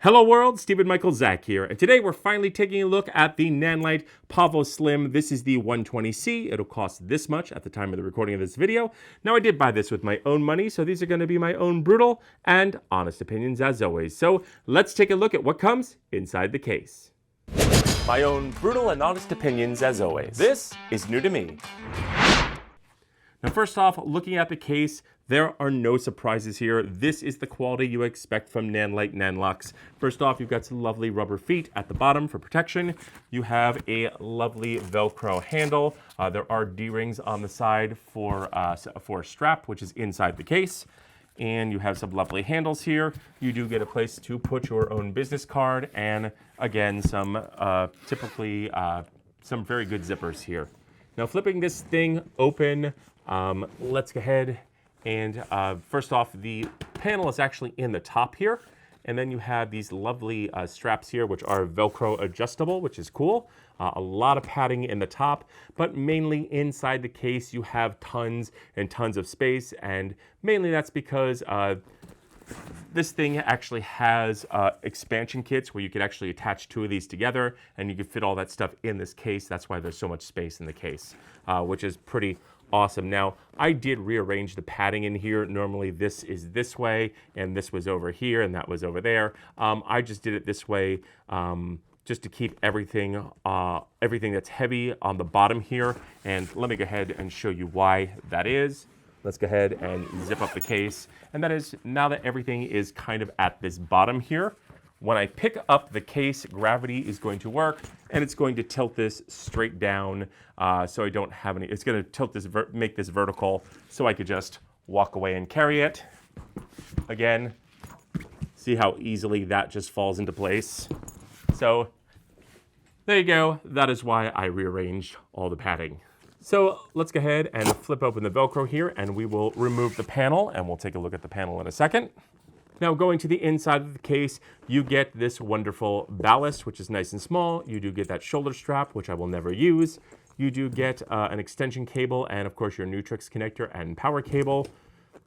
Hello world, Stephen Michael Zach here, and today we're finally taking a look at the NANLITE PAVOSLIM. This is the 120C. It'll cost this much at the time of the recording of this video. Now I did buy this with my own money, so these are going to be my own brutal and honest opinions as always. So let's take a look at what comes inside the case. My own brutal and honest opinions as always. This is new to me. Now first off, looking at the case, there are no surprises here. This is the quality you expect from NANLITE NANLUX. First off, you've got some lovely rubber feet at the bottom for protection. You have a lovely Velcro handle. There are D-rings on the side for a strap, which is inside the case. And you have some lovely handles here. You do get a place to put your own business card, and again, some very good zippers here. Now flipping this thing open, let's go ahead and first off, the panel is actually in the top here. And then you have these lovely straps here, which are Velcro adjustable, which is cool. A lot of padding in the top, but mainly inside the case, you have tons and tons of space. And mainly that's because this thing actually has expansion kits where you can actually attach two of these together and you can fit all that stuff in this case. That's why there's so much space in the case, which is pretty awesome. Now, I did rearrange the padding in here. Normally this is this way, and this was over here, and that was over there. I just did it this way just to keep everything that's heavy on the bottom here. And let me go ahead and show you why that is. Let's go ahead and zip up the case. And that is, now that everything is kind of at this bottom here, when I pick up the case, gravity is going to work, and it's going to tilt this straight down, so I don't have any. It's going to tilt this, make this vertical, so I could just walk away and carry it. Again, see how easily that just falls into place. So there you go. That is why I rearranged all the padding. So let's go ahead and flip open the Velcro here, and we will remove the panel, and we'll take a look at the panel in a second. Now going to the inside of the case, you get this wonderful ballast, which is nice and small. You do get that shoulder strap, which I will never use. You do get an extension cable and of course your Nutrix connector and power cable.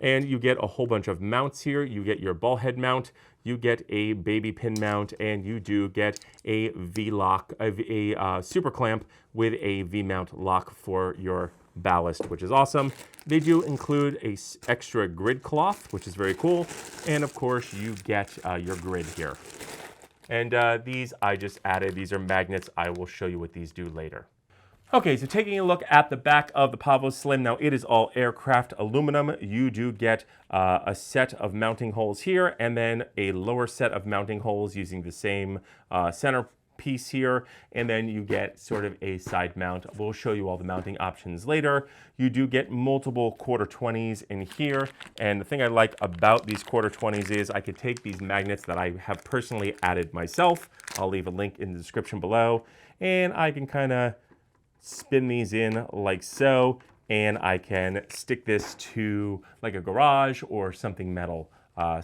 And you get a whole bunch of mounts here. You get your ball head mount, you get a baby pin mount, and you do get a V-lock, a super clamp with a V-mount lock for your ballast, which is awesome. They do include a extra grid cloth, which is very cool. And of course you get your grid here. And these I just added, these are magnets. I will show you what these do later. Okay, so taking a look at the back of the PAVOSLIM, now it is all aircraft aluminum. You do get a set of mounting holes here and then a lower set of mounting holes using the same center piece here, and then you get sort of a side mount. We'll show you all the mounting options later. You do get multiple quarter 20s in here, and the thing I like about these quarter 20s is I could take these magnets that I have personally added myself. I'll leave a link in the description below, and I can kind of spin these in like so, and I can stick this to like a garage or something metal.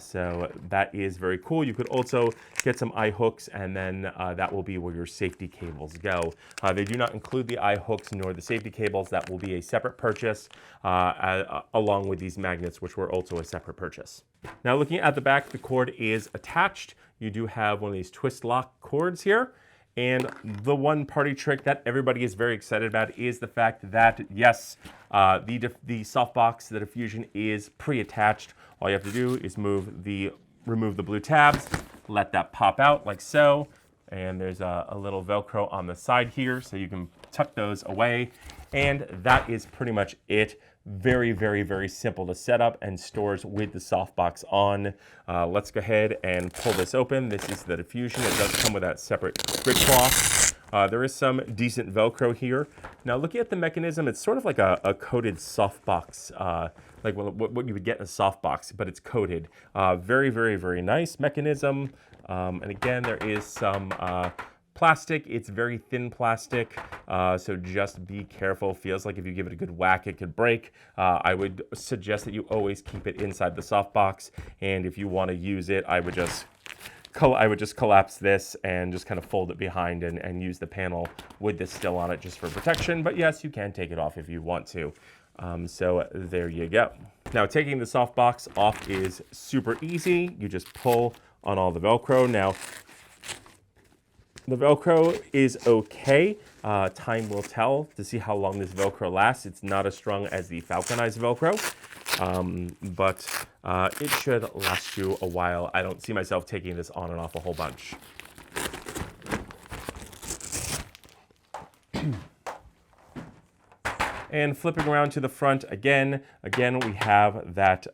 So that is very cool. You could also get some eye hooks, and then that will be where your safety cables go. They do not include the eye hooks nor the safety cables. That will be a separate purchase along with these magnets, which were also a separate purchase. Now looking at the back, the cord is attached. You do have one of these twist lock cords here. And the one party trick that everybody is very excited about is the fact that, yes, the Softbox, the diffusion is pre-attached. All you have to do is remove the blue tabs, let that pop out like so. And there's a little Velcro on the side here, so you can tuck those away. And that is pretty much it. Very, very, very simple to set up and stores with the Softbox on. Let's go ahead and pull this open. This is the diffusion. It does come with that separate grid cloth. There is some decent Velcro here. Now looking at the mechanism, it's sort of like a coated Softbox, like what you would get in a Softbox, but it's coated. Very, very, very nice mechanism. And again, there is some plastic. It's very thin plastic, so just be careful. Feels like if you give it a good whack, it could break. I would suggest that you always keep it inside the Softbox, and if you want to use it, I would just collapse this and just kind of fold it behind and use the panel with this still on it just for protection. But yes, you can take it off if you want to. So there you go. Now taking the Softbox off is super easy. You just pull on all the Velcro. Now, the Velcro is okay. Time will tell to see how long this Velcro lasts. It's not as strong as the Falconized Velcro, but it should last you a while. I don't see myself taking this on and off a whole bunch. And flipping around to the front again, we have that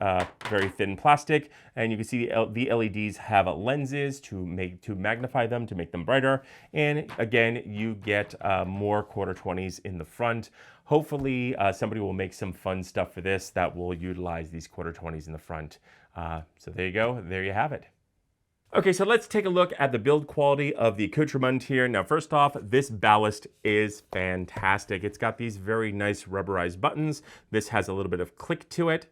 very thin plastic, and you can see the LEDs have lenses to magnify them, to make them brighter. And again, you get more quarter 20s in the front. Hopefully, somebody will make some fun stuff for this that will utilize these quarter 20s in the front. So there you go. There you have it. Okay, so let's take a look at the build quality of the accoutrement here. Now, first off, this ballast is fantastic. It's got these very nice rubberized buttons. This has a little bit of click to it,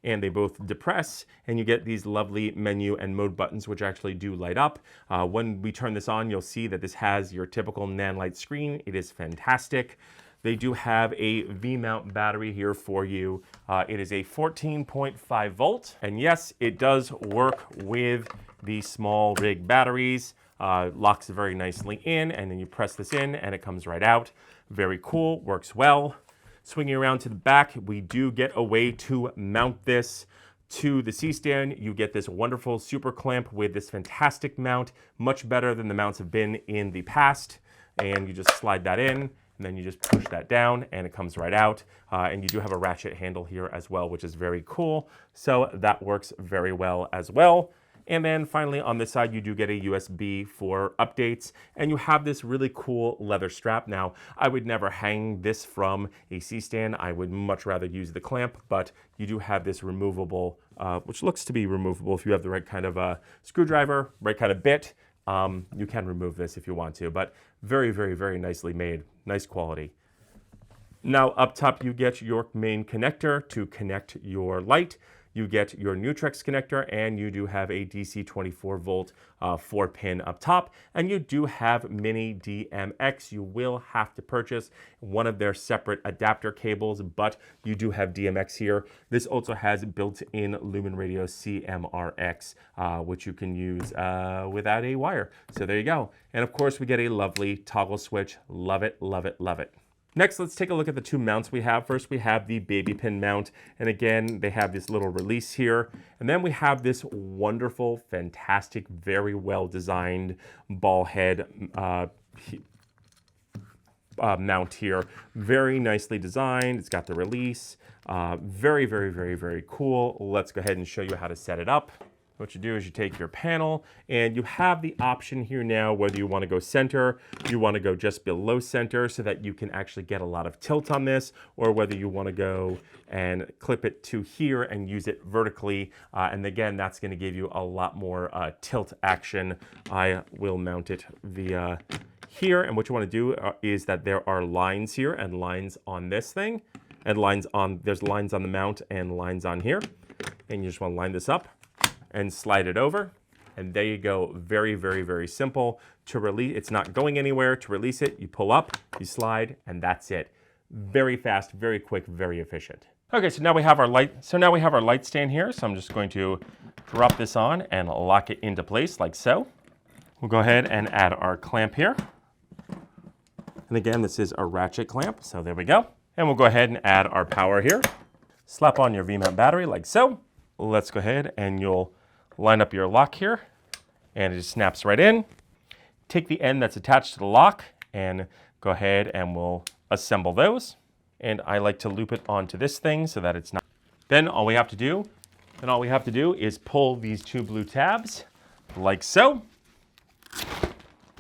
and they both depress, and you get these lovely menu and mode buttons, which actually do light up. When we turn this on, you'll see that this has your typical NANLITE screen. It is fantastic. They do have a V-mount battery here for you. It is a 14.5 volt, and yes, it does work with the small rig batteries. Locks very nicely in, and then you press this in and it comes right out. Very cool, works well. Swinging around to the back, we do get a way to mount this to the C-stand. You get this wonderful super clamp with this fantastic mount, much better than the mounts have been in the past. And you just slide that in, and then you just push that down and it comes right out. And you do have a ratchet handle here as well, which is very cool. So that works very well as well. And then finally on this side, you do get a USB for updates, and you have this really cool leather strap. Now, I would never hang this from a C-stand. I would much rather use the clamp, but you do have this removable, which looks to be removable if you have the right kind of screwdriver, right kind of bit. You can remove this if you want to, but very, very, very nicely made, nice quality. Now up top, you get your main connector to connect your light. You get your Neutrex connector, and you do have a DC 24 volt 4-pin up top, and you do have mini DMX. You will have to purchase one of their separate adapter cables, but you do have DMX here. This also has built-in Lumen Radio CMRX, which you can use without a wire. So there you go. And of course, we get a lovely toggle switch. Love it, love it, love it. Next, let's take a look at the two mounts we have. First, we have the baby pin mount. And again, they have this little release here. And then we have this wonderful, fantastic, very well designed ball head mount here. Very nicely designed. It's got the release. Very, very, very, very cool. Let's go ahead and show you how to set it up. What you do is you take your panel, and you have the option here now whether you want to go center, you want to go just below center so that you can actually get a lot of tilt on this, or whether you want to go and clip it to here and use it vertically. And again, that's going to give you a lot more tilt action. I will mount it via here, and what you want to do is that there are lines here and lines on this thing, and there's lines on the mount and lines on here, and you just want to line this up and slide it over, and there you go. Very, very, very simple to release. It's not going anywhere. To release it, you pull up, you slide, and that's it. Very fast, very quick, very efficient. Okay, so now we have our light. So now we have our light stand here. So I'm just going to drop this on and lock it into place like so. We'll go ahead and add our clamp here. And again, this is a ratchet clamp. So there we go. And we'll go ahead and add our power here. Slap on your V-mount battery like so. Let's go ahead and you'll line up your lock here, and it just snaps right in. Take the end that's attached to the lock and go ahead and we'll assemble those. And I like to loop it onto this thing so that it's not. Then all we have to do is pull these two blue tabs like so,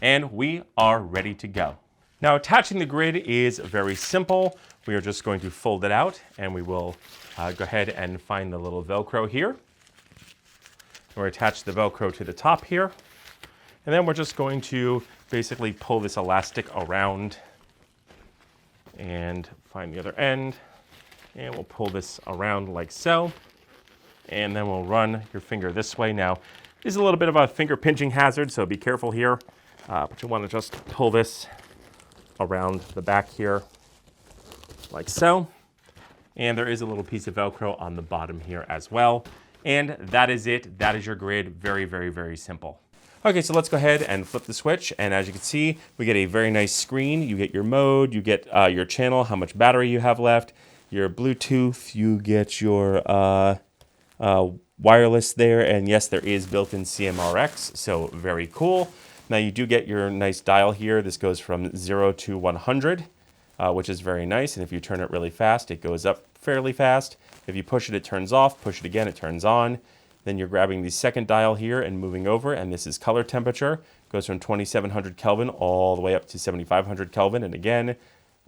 and we are ready to go. Now attaching the grid is very simple. We are just going to fold it out, and we will go ahead and find the little Velcro here. We'll attach the Velcro to the top here. And then we're just going to basically pull this elastic around and find the other end. And we'll pull this around like so. And then we'll run your finger this way. Now, this is a little bit of a finger pinching hazard, so be careful here. But you want to just pull this around the back here like so. And there is a little piece of Velcro on the bottom here as well. And that is it. That is your grid. Very, very, very simple. Okay, so let's go ahead and flip the switch. And as you can see, we get a very nice screen. You get your mode, you get your channel, how much battery you have left, your Bluetooth, you get your wireless there. And yes, there is built-in CMRX, so very cool. Now you do get your nice dial here. This goes from 0 to 100, which is very nice. And if you turn it really fast, it goes up fairly fast. If you push it, it turns off. Push it again, it turns on. Then you're grabbing the second dial here and moving over, and this is color temperature. It goes from 2700 Kelvin all the way up to 7500 Kelvin. And again,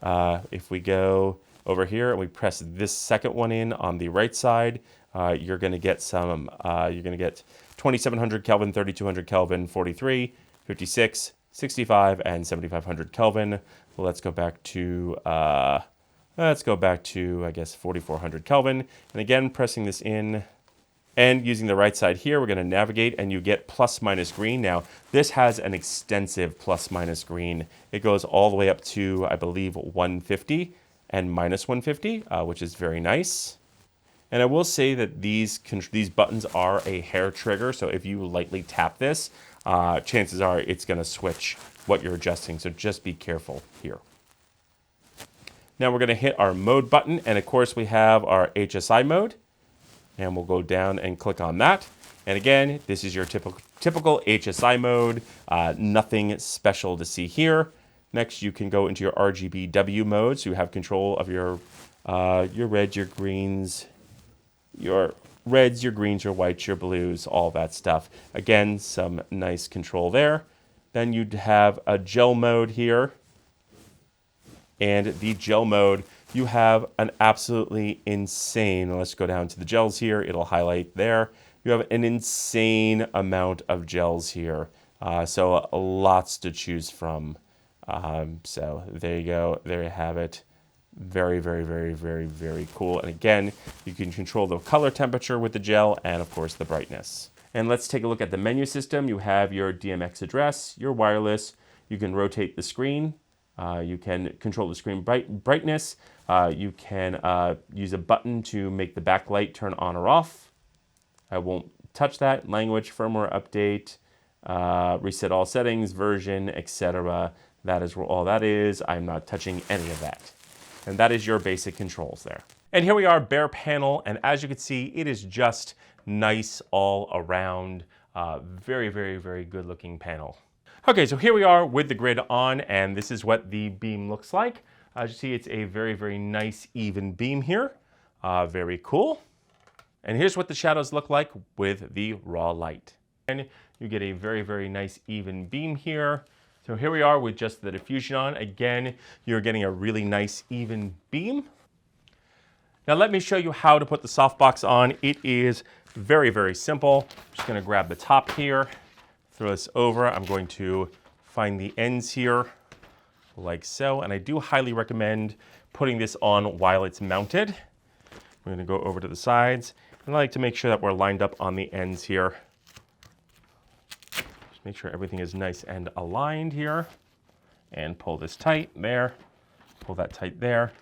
if we go over here and we press this second one in on the right side, you're going to get 2700 Kelvin, 3200 Kelvin, 43, 56, 65, and 7500 Kelvin. Well, let's go back to I guess 4400 Kelvin. And again, pressing this in and using the right side here, we're going to navigate and you get plus minus green. Now, this has an extensive plus minus green. It goes all the way up to, I believe, 150 and minus 150, which is very nice. And I will say that these buttons are a hair trigger, so if you lightly tap this, chances are it's going to switch what you're adjusting, so just be careful here. Now we're going to hit our mode button, and of course we have our HSI mode, and we'll go down and click on that. And again, this is your typical HSI mode, nothing special to see here. Next, you can go into your RGBW mode, so you have control of your reds, your greens, your greens, your whites, your blues, all that stuff. Again, some nice control there. Then you'd have a gel mode here. And the gel mode, you have an absolutely insane, let's go down to the gels here, it'll highlight there. You have an insane amount of gels here. So lots to choose from. So there you go, there you have it. Very, very, very, very, very cool. And again, you can control the color temperature with the gel and of course the brightness. And let's take a look at the menu system. You have your DMX address, your wireless. You can rotate the screen. You can control the screen brightness. You can use a button to make the backlight turn on or off. I won't touch that. Language, firmware update, reset all settings, version, etc. That is where all that is. I'm not touching any of that. And that is your basic controls there. And here we are, bare panel, and as you can see, it is just nice all around. Very, very, very good looking panel. Okay, so here we are with the grid on, and this is what the beam looks like. As you see, it's a very, very nice even beam here. Very cool. And here's what the shadows look like with the raw light. And you get a very, very nice even beam here. So here we are with just the diffusion on. Again, you're getting a really nice even beam. Now let me show you how to put the softbox on. It is very, very simple. I'm just gonna grab the top here, throw this over. I'm going to find the ends here like so. And I do highly recommend putting this on while it's mounted. We're gonna go over to the sides. And I like to make sure that we're lined up on the ends here. Make sure everything is nice and aligned here. And pull this tight there. Pull that tight there.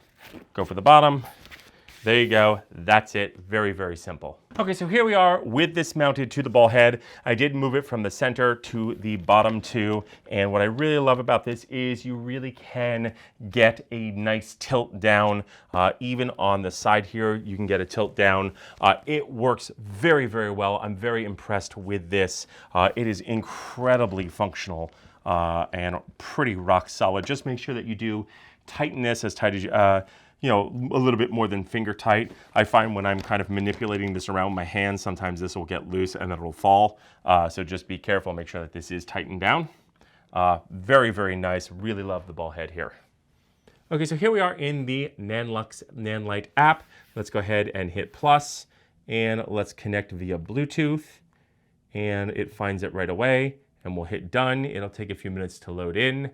Go for the bottom. There you go. That's it. Very, very simple. Okay, so here we are with this mounted to the ball head. I did move it from the center to the bottom too. And what I really love about this is you really can get a nice tilt down. Even on the side here, you can get a tilt down. It works very, very well. I'm very impressed with this. It is incredibly functional and pretty rock solid. Just make sure that you do tighten this as tight as you know, a little bit more than finger tight. I find when I'm kind of manipulating this around with my hands, sometimes this will get loose and it'll fall. So just be careful, make sure that this is tightened down. Very, very nice. Really love the ball head here. Okay, so here we are in the NANLITE app. Let's go ahead and hit plus and let's connect via Bluetooth. And it finds it right away and we'll hit done. It'll take a few minutes to load in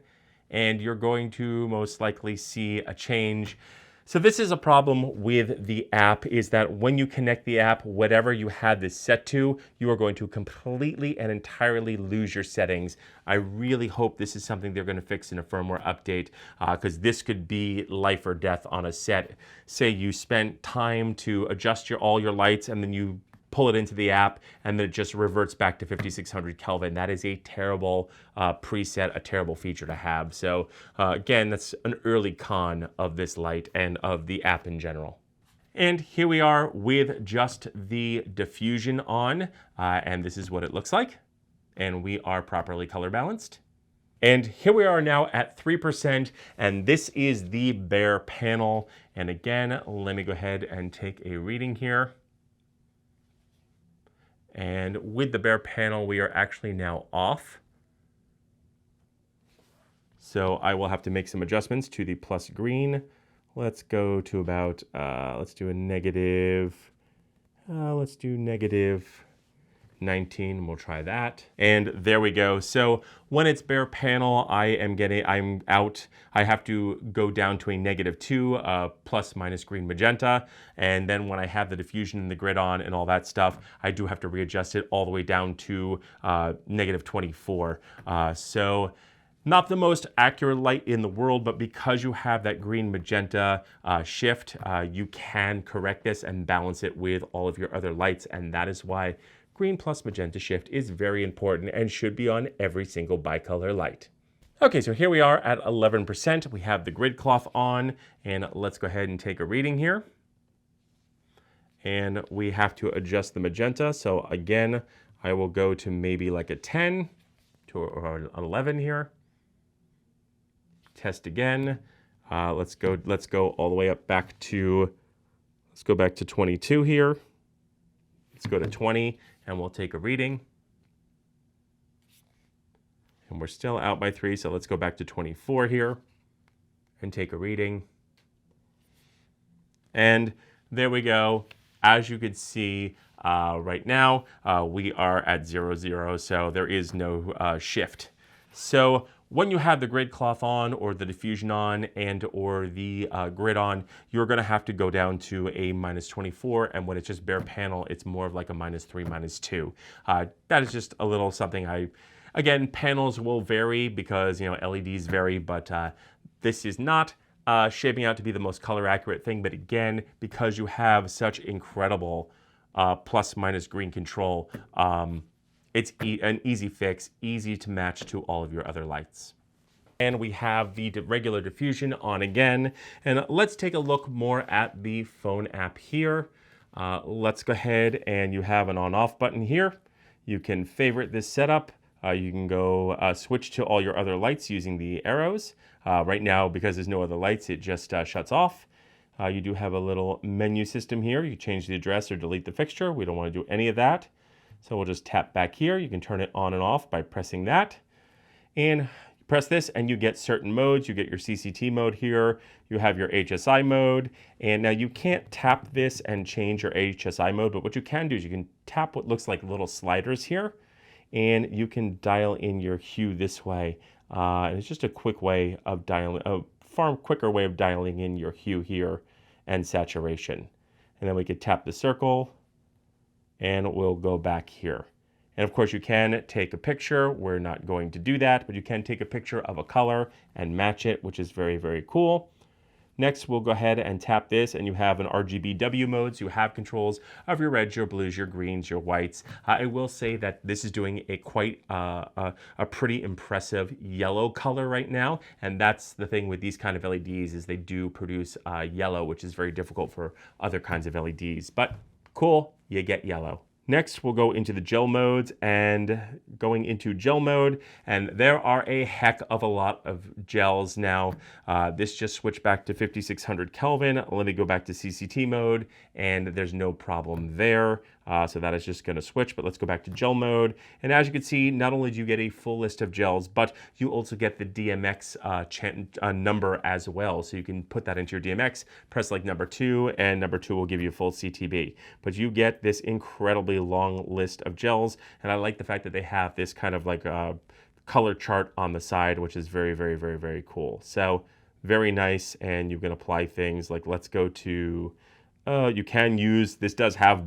and you're going to most likely see a change. So this is a problem with the app, is that when you connect the app, whatever you had this set to, you are going to completely and entirely lose your settings. I really hope this is something they're going to fix in a firmware update, because this could be life or death on a set. Say you spent time to adjust all your lights and then you pull it into the app, and then it just reverts back to 5600 Kelvin. That is a terrible preset, a terrible feature to have. So again, that's an early con of this light and of the app in general. And here we are with just the diffusion on, and this is what it looks like. And we are properly color balanced. And here we are now at 3%, and this is the bare panel. And again, let me go ahead and take a reading here. And with the bare panel, we are actually now off. So I will have to make some adjustments to the plus green. Let's go to about, let's do negative 19, we'll try that. And there we go. So when it's bare panel, I'm out. I have to go down to a -2, plus minus green magenta. And then when I have the diffusion and the grid on and all that stuff, I do have to readjust it all the way down to -24. So not the most accurate light in the world, but because you have that green magenta shift, you can correct this and balance it with all of your other lights. And that is why green plus magenta shift is very important and should be on every single bicolor light. Okay, so here we are at 11%. We have the grid cloth on, and let's go ahead and take a reading here. And we have to adjust the magenta. So again, I will go to maybe like a 10 or an 11 here. Test again. Let's go all the way up back to, let's go back to 22 here. Let's go to 20 and we'll take a reading. And we're still out by 3, so let's go back to 24 here and take a reading. And there we go. As you can see right now, we are at 0, 0, so there is no shift. So when you have the grid cloth on or the diffusion on and or the grid on, you're going to have to go down to a -24, and when it's just bare panel, it's more of like a -3, -2. That is just a little something again, panels will vary because, you know, LEDs vary, but this is not shaping out to be the most color accurate thing. But again, because you have such incredible plus minus green control, it's an easy fix, easy to match to all of your other lights. And we have the regular diffusion on again. And let's take a look more at the phone app here. Let's go ahead, and you have an on-off button here. You can favorite this setup. You can go switch to all your other lights using the arrows. Right now, because there's no other lights, it just shuts off. You do have a little menu system here. You change the address or delete the fixture. We don't want to do any of that. So we'll just tap back here. You can turn it on and off by pressing that. And you press this and you get certain modes. You get your CCT mode here. You have your HSI mode. And now you can't tap this and change your HSI mode, but what you can do is you can tap what looks like little sliders here, and you can dial in your hue this way. And it's just a quick way of dialing, a far quicker way of dialing in your hue here and saturation. And then we could tap the circle, and we'll go back here. And of course you can take a picture. We're not going to do that, but you can take a picture of a color and match it, which is very, very cool. Next, we'll go ahead and tap this, and you have an RGBW mode. So you have controls of your reds, your blues, your greens, your whites. I will say that this is doing a pretty impressive yellow color right now. And that's the thing with these kind of LEDs, is they do produce yellow, which is very difficult for other kinds of LEDs. But cool, you get yellow. Next, we'll go into the gel modes, and going into gel mode, and there are a heck of a lot of gels now. This just switched back to 5600 Kelvin. Let me go back to CCT mode, and there's no problem there. So that is just going to switch, but let's go back to gel mode. And as you can see, not only do you get a full list of gels, but you also get the DMX number as well. So you can put that into your DMX, press like number 2, and number 2 will give you a full CTB. But you get this incredibly long list of gels, and I like the fact that they have this kind of like color chart on the side, which is very, very, very, very cool. So very nice, and you can apply things like, let's go to, you can use, this does have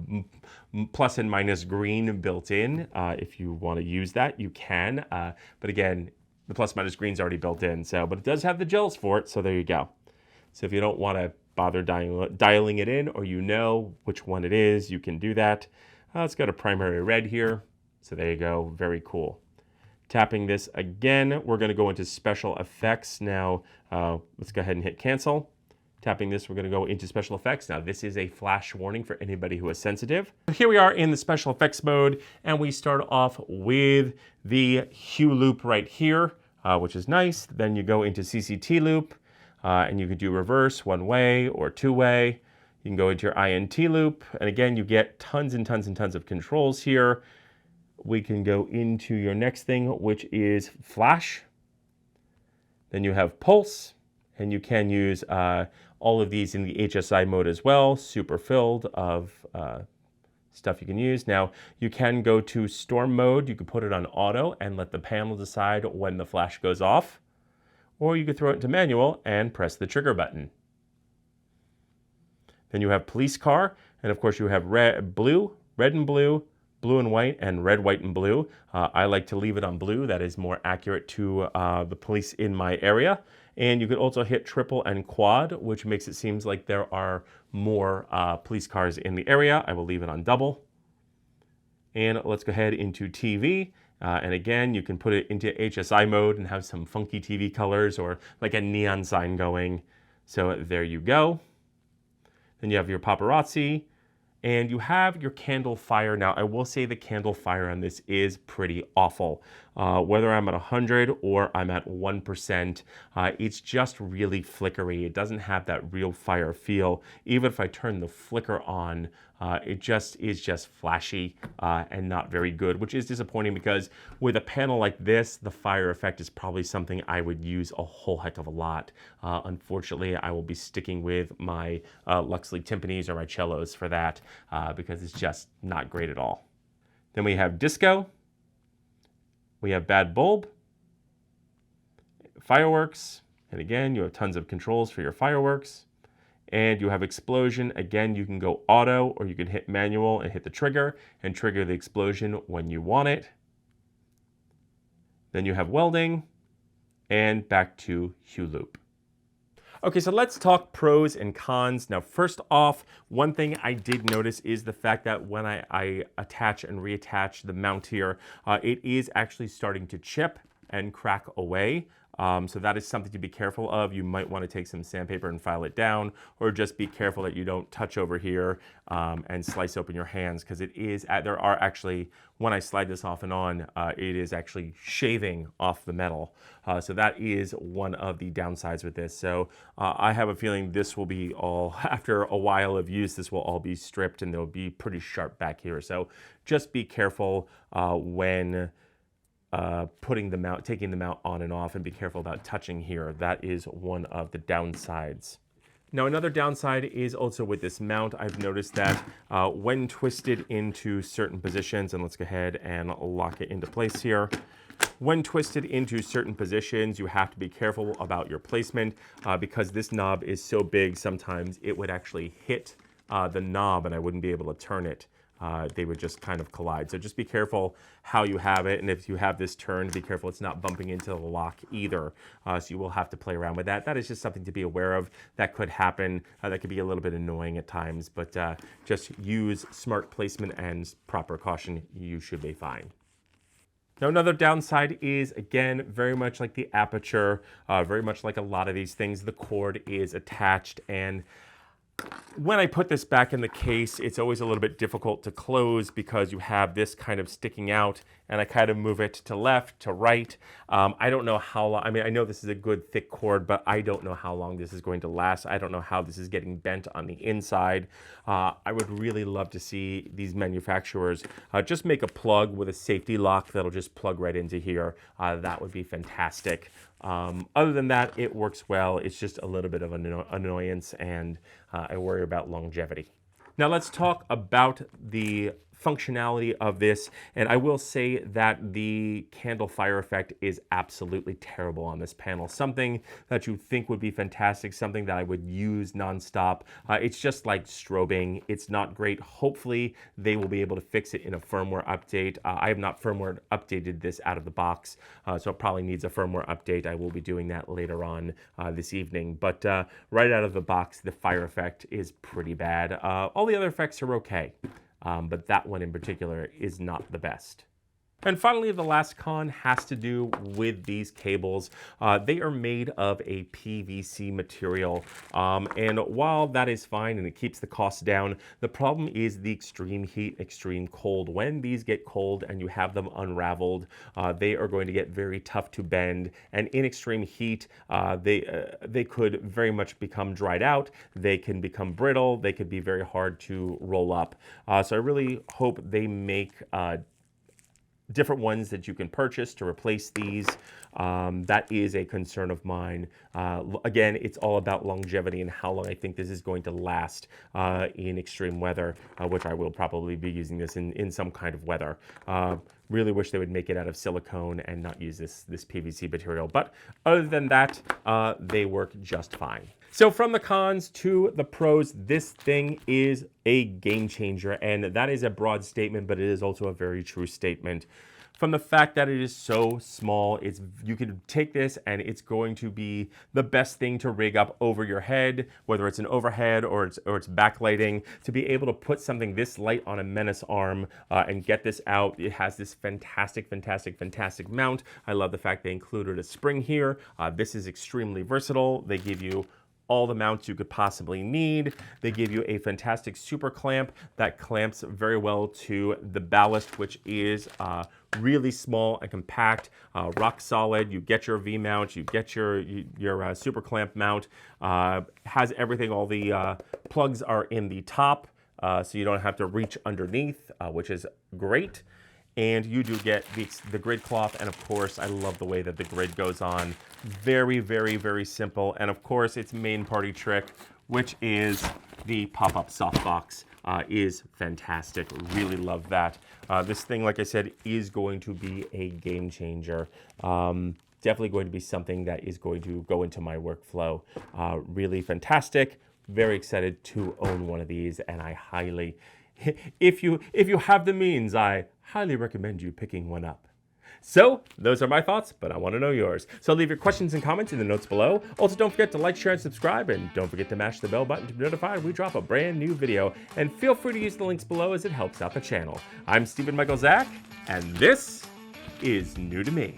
plus and minus green built in. If you want to use that, you can. But again, the plus minus green is already built in. So, but it does have the gels for it. So there you go. So if you don't want to bother dialing it in, or you know which one it is, you can do that. It's got a primary red here. So there you go, very cool. Tapping this again, we're going to go into special effects. Now, let's go ahead and hit cancel. Tapping this, we're going to go into special effects. Now, this is a flash warning for anybody who is sensitive. Here we are in the special effects mode, and we start off with the hue loop right here, which is nice. Then you go into CCT loop, and you can do reverse, one way or two way. You can go into your INT loop, and again, you get tons and tons and tons of controls here. We can go into your next thing, which is flash. Then you have pulse, and you can use all of these in the HSI mode as well, super filled of stuff you can use. Now, you can go to storm mode. You can put it on auto and let the panel decide when the flash goes off. Or you could throw it into manual and press the trigger button. Then you have police car, and of course you have red and blue, blue and white, and red, white, and blue. I like to leave it on blue. That is more accurate to the police in my area. And you could also hit triple and quad, which makes it seem like there are more police cars in the area. I will leave it on double. And let's go ahead into TV. And again, you can put it into HSI mode and have some funky TV colors or like a neon sign going. So there you go. Then you have your paparazzi. And you have your candle fire. Now, I will say the candle fire on this is pretty awful. Whether I'm at 100 or I'm at 1%, it's just really flickery. It doesn't have that real fire feel. Even if I turn the flicker on, it just is just flashy and not very good, which is disappointing because with a panel like this, the fire effect is probably something I would use a whole heck of a lot. Unfortunately, I will be sticking with my Luxley timpanis or my cellos for that because it's just not great at all. Then we have disco. We have bad bulb, fireworks, and again, you have tons of controls for your fireworks. And you have explosion. Again, you can go auto or you can hit manual and hit the trigger and trigger the explosion when you want it. Then you have welding and back to hue loop. Okay, so let's talk pros and cons. Now, first off, one thing I did notice is the fact that when I attach and reattach the mount here, it is actually starting to chip and crack away. So that is something to be careful of. You might want to take some sandpaper and file it down, or just be careful that you don't touch over here and slice open your hands, because it is, there are actually, when I slide this off and on, it is actually shaving off the metal. So that is one of the downsides with this. So I have a feeling this will be all, after a while of use, this will all be stripped and they'll be pretty sharp back here. So just be careful when putting the mount, taking the mount on and off, and be careful about touching here. That is one of the downsides. Now, another downside is also with this mount. I've noticed that when twisted into certain positions, and let's go ahead and lock it into place here. When twisted into certain positions, you have to be careful about your placement because this knob is so big, sometimes it would actually hit the knob and I wouldn't be able to turn it. They would just kind of collide. So just be careful how you have it. And if you have this turned, be careful it's not bumping into the lock either. So you will have to play around with that. That is just something to be aware of. That could happen. That could be a little bit annoying at times, but just use smart placement and proper caution. You should be fine. Now, another downside is, again, very much like the aperture, very much like a lot of these things, the cord is attached, and when I put this back in the case, it's always a little bit difficult to close because you have this kind of sticking out, and I kind of move it to left, to right. I don't know how long, I mean, I know this is a good thick cord, but I don't know how long this is going to last. I don't know how this is getting bent on the inside. I would really love to see these manufacturers just make a plug with a safety lock that'll just plug right into here. That would be fantastic. Other than that, it works well. It's just a little bit of an annoyance, and I worry about longevity. Now let's talk about the functionality of this, and I will say that the candle fire effect is absolutely terrible on this panel. Something that you think would be fantastic, something that I would use nonstop. It's just like strobing. It's not great. Hopefully they will be able to fix it in a firmware update. I have not firmware updated this out of the box, so it probably needs a firmware update. I will be doing that later on this evening, but right out of the box, the fire effect is pretty bad. All the other effects are okay. but that one in particular is not the best. And finally, the last con has to do with these cables. They are made of a PVC material, and while that is fine and it keeps the cost down, the problem is the extreme heat, extreme cold. When these get cold and you have them unraveled, they are going to get very tough to bend, and in extreme heat, they could very much become dried out. They can become brittle. They could be very hard to roll up. So I really hope they make different ones that you can purchase to replace these. That is a concern of mine. Again, it's all about longevity and how long I think this is going to last in extreme weather, which I will probably be using this in some kind of weather. Really wish they would make it out of silicone and not use this PVC material. But other than that, they work just fine. So from the cons to the pros, this thing is a game changer, and that is a broad statement, but it is also a very true statement. From the fact that it is so small, you can take this and it's going to be the best thing to rig up over your head, whether it's an overhead or it's backlighting. To be able to put something this light on a Menace arm and get this out, it has this fantastic mount. I love the fact they included a spring here. This is extremely versatile. They give you all the mounts you could possibly need. They give you a fantastic super clamp that clamps very well to the ballast, which is really small and compact, rock solid. You get your V mount, you get your super clamp mount. Has everything. All the plugs are in the top, so you don't have to reach underneath, which is great. And you do get the grid cloth, and of course, I love the way that the grid goes on. Very simple. And of course, its main party trick, which is the pop-up softbox, is fantastic. Really love that. This thing, like I said, is going to be a game changer. Definitely going to be something that is going to go into my workflow. Really fantastic. Very excited to own one of these, and I highly, if you have the means, I highly recommend you picking one up. So, those are my thoughts, but I want to know yours. So leave your questions and comments in the notes below. Also, don't forget to like, share, and subscribe, and don't forget to mash the bell button to be notified when we drop a brand new video. And feel free to use the links below as it helps out the channel. I'm Stephen Michael Zach, and this is New to Me.